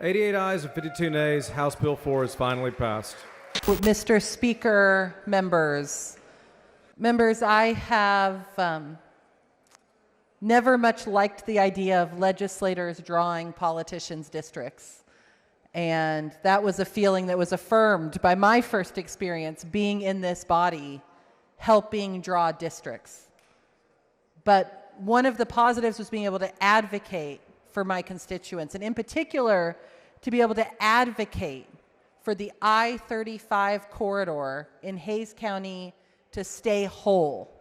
88 ayes and 52 nays. House Bill 4 is finally passed. Mr. Speaker, members, I have never much liked the idea of legislators drawing politicians' districts. And that was a feeling that was affirmed by my first experience being in this body, helping draw districts. But one of the positives was being able to advocate for my constituents, and in particular, to be able to advocate for the I-35 corridor in Hays County to stay whole,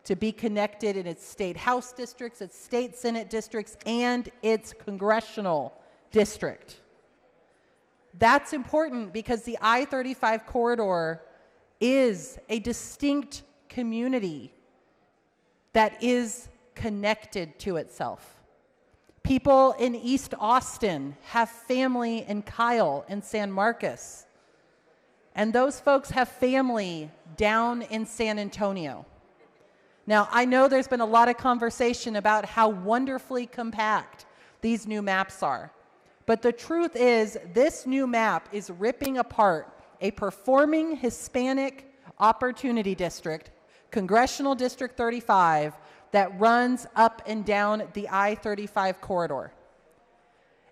to be connected in its state house districts, its state senate districts, and its congressional district. That's important because the I-35 corridor is a distinct community that is connected to itself. People in East Austin have family in Kyle and San Marcos. And those folks have family down in San Antonio. Now, I know there's been a lot of conversation about how wonderfully compact these new maps are. But the truth is, this new map is ripping apart a performing Hispanic opportunity district, Congressional District 35, that runs up and down the I-35 corridor.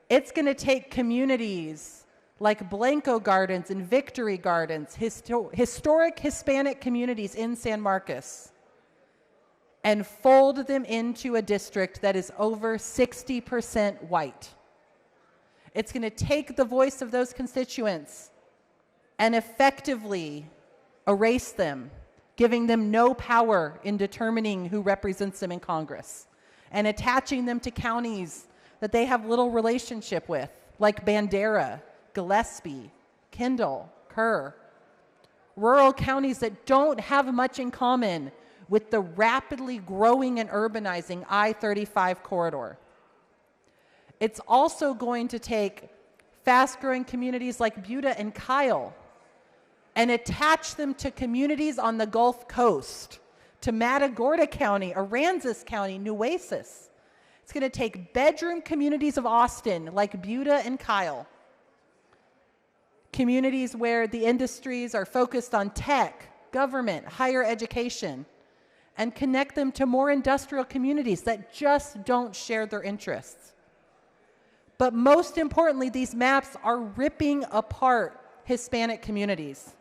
It's going to take communities like Blanco Gardens and Victory Gardens, historic Hispanic communities in San Marcos, and fold them into a district that is over 60% white. It's going to take the voice of those constituents and effectively erase them, giving them no power in determining who represents them in Congress, and attaching them to counties that they have little relationship with, like Bandera, Gillespie, Kendall, Kerr. Rural counties that don't have much in common with the rapidly growing and urbanizing I-35 corridor. It's also going to take fast-growing communities like Buda and Kyle and attach them to communities on the Gulf Coast, to Matagorda County, Aransas County, Nueces. It's going to take bedroom communities of Austin like Buda and Kyle, communities where the industries are focused on tech, government, higher education, and connect them to more industrial communities that just don't share their interests. But most importantly, these maps are ripping apart Hispanic communities.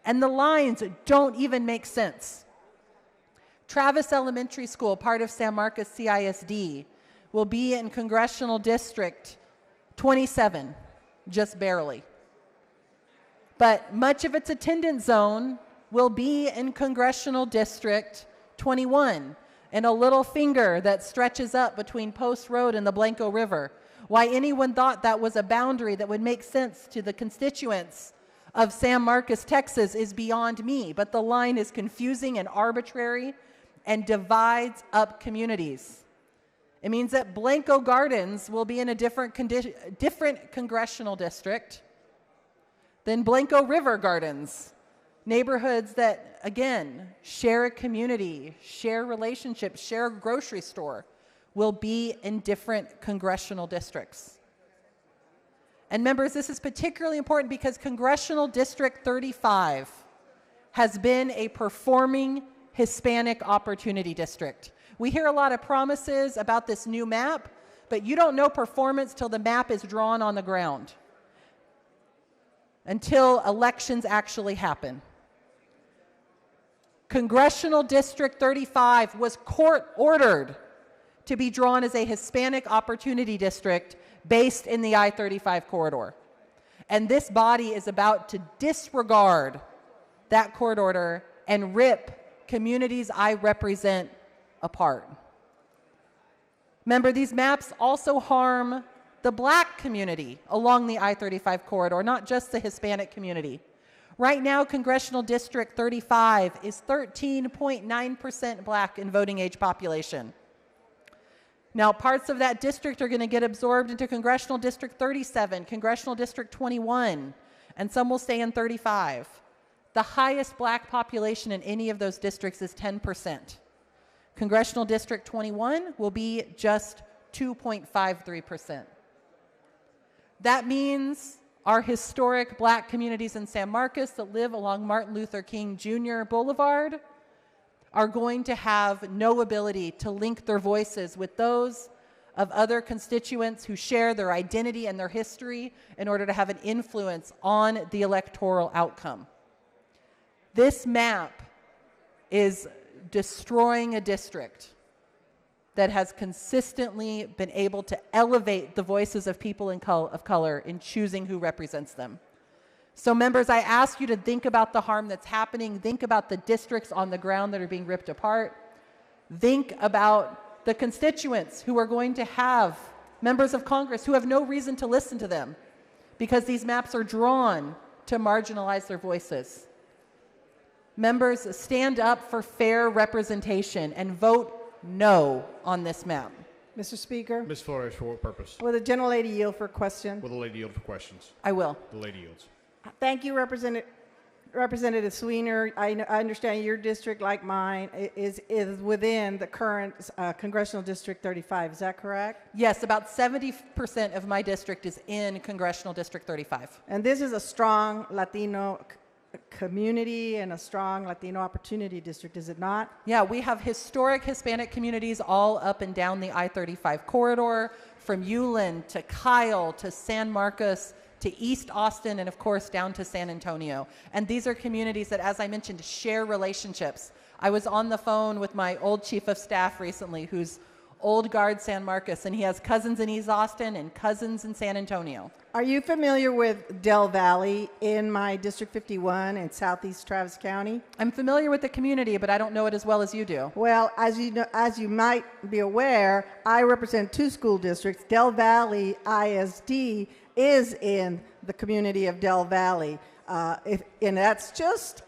And the lines don't even make sense. Travis Elementary School, part of San Marcos CISD, will be in Congressional District 27, just barely. But much of its attendance zone will be in Congressional District 21, in a little finger that stretches up between Post Road and the Blanco River. Why anyone thought that was a boundary that would make sense to the constituents of San Marcos, Texas, is beyond me, but the line is confusing and arbitrary and divides up communities. It means that Blanco Gardens will be in a different congressional district than Blanco River Gardens, neighborhoods that, again, share a community, share relationships, share a grocery store, will be in different congressional districts. And members, this is particularly important because Congressional District 35 has been a performing Hispanic opportunity district. We hear a lot of promises about this new map, but you don't know performance till the map is drawn on the ground, until elections actually happen. Congressional District 35 was court-ordered to be drawn as a Hispanic opportunity district based in the I-35 corridor. And this body is about to disregard that court order and rip communities I represent apart. Remember, these maps also harm the Black community along the I-35 corridor, not just the Hispanic community. Right now, Congressional District 35 is 13.9% Black in voting age population. Now, parts of that district are going to get absorbed into Congressional District 37, Congressional District 21, and some will stay in 35. The highest Black population in any of those districts is 10%. Congressional District 21 will be just 2.53%. That means our historic black communities in San Marcos that live along Martin Luther King Jr. Boulevard are going to have no ability to link their voices with those of other constituents who share their identity and their history in order to have an influence on the electoral outcome. This map is destroying a district that has consistently been able to elevate the voices of people of color in choosing who represents them. So members, I ask you to think about the harm that's happening. Think about the districts on the ground that are being ripped apart. Think about the constituents who are going to have members of Congress who have no reason to listen to them because these maps are drawn to marginalize their voices. Members, stand up for fair representation and vote no on this map. Mr. Speaker, Ms. Flores, for what purpose? will the gentlelady yield for question? Will the lady yield for questions? I will. The lady yields. Thank you, Representative Zwiener. I understand your district, like mine, is within the current Congressional District 35. Is that correct? Yes, about 70% of my district is in Congressional District 35. And this is a strong Latino community and a strong Latino opportunity district, is it not? Yeah, we have historic Hispanic communities all up and down the I-35 corridor, from Ulen to Kyle to San Marcos to East Austin, and of course down to San Antonio. And these are communities that, as I mentioned, share relationships. I was on the phone with my old chief of staff recently, who's old guard San Marcos, and he has cousins in East Austin and cousins in San Antonio. Are you familiar with Del Valley in my District 51 in Southeast Travis County? I'm familiar with the community, but I don't know it as well as you do. Well, as you might be aware, I represent two school districts. Del Valley ISD is in the community of Del Valley, and that's just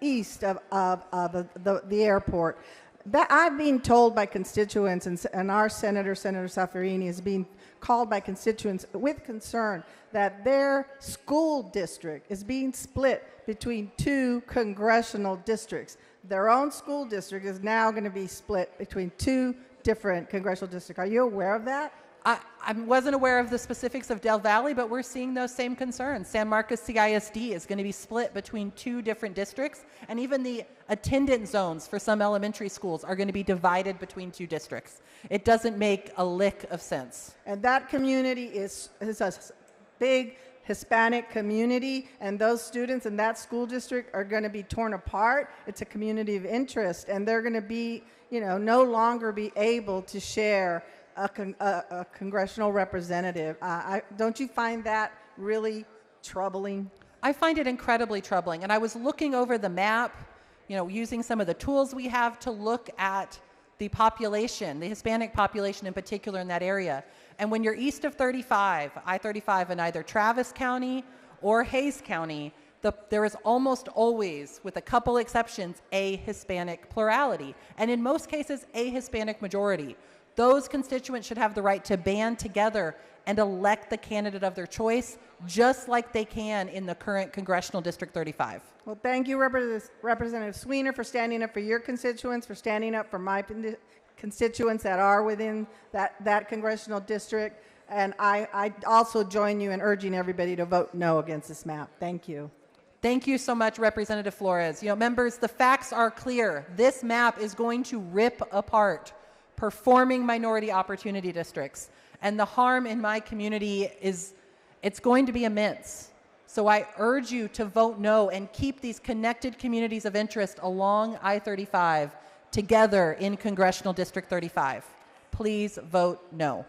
east of the airport. That I've been told by constituents, and our Senator Saffirini, is being called by constituents with concern that their school district is being split between two congressional districts. Their own school district is now going to be split between two different congressional districts. Are you aware of that? I wasn't aware of the specifics of Del Valley, but we're seeing those same concerns. San Marcos CISD is going to be split between two different districts, and even the attendance zones for some elementary schools are going to be divided between two districts. It doesn't make a lick of sense. And that community is a big Hispanic community, and those students in that school district are going to be torn apart. It's a community of interest, and they're going to be, no longer be able to share a congressional representative. Don't you find that really troubling? I find it incredibly troubling. And I was looking over the map, using some of the tools we have to look at the population, the Hispanic population in particular in that area. And when you're east of 35, I-35 in either Travis County or Hays County, there is almost always, with a couple exceptions, a Hispanic plurality. And in most cases, a Hispanic majority. Those constituents should have the right to band together and elect the candidate of their choice, just like they can in the current Congressional District 35. Well, thank you, Representative Zwiener, for standing up for your constituents, for standing up for my constituents that are within that congressional district. And I also join you in urging everybody to vote no against this map. Thank you. Thank you so much, Representative Flores. Members, the facts are clear. This map is going to rip apart performing minority opportunity districts. And the harm in my community it's going to be immense. So I urge you to vote no and keep these connected communities of interest along I-35 together in Congressional District 35. Please vote no.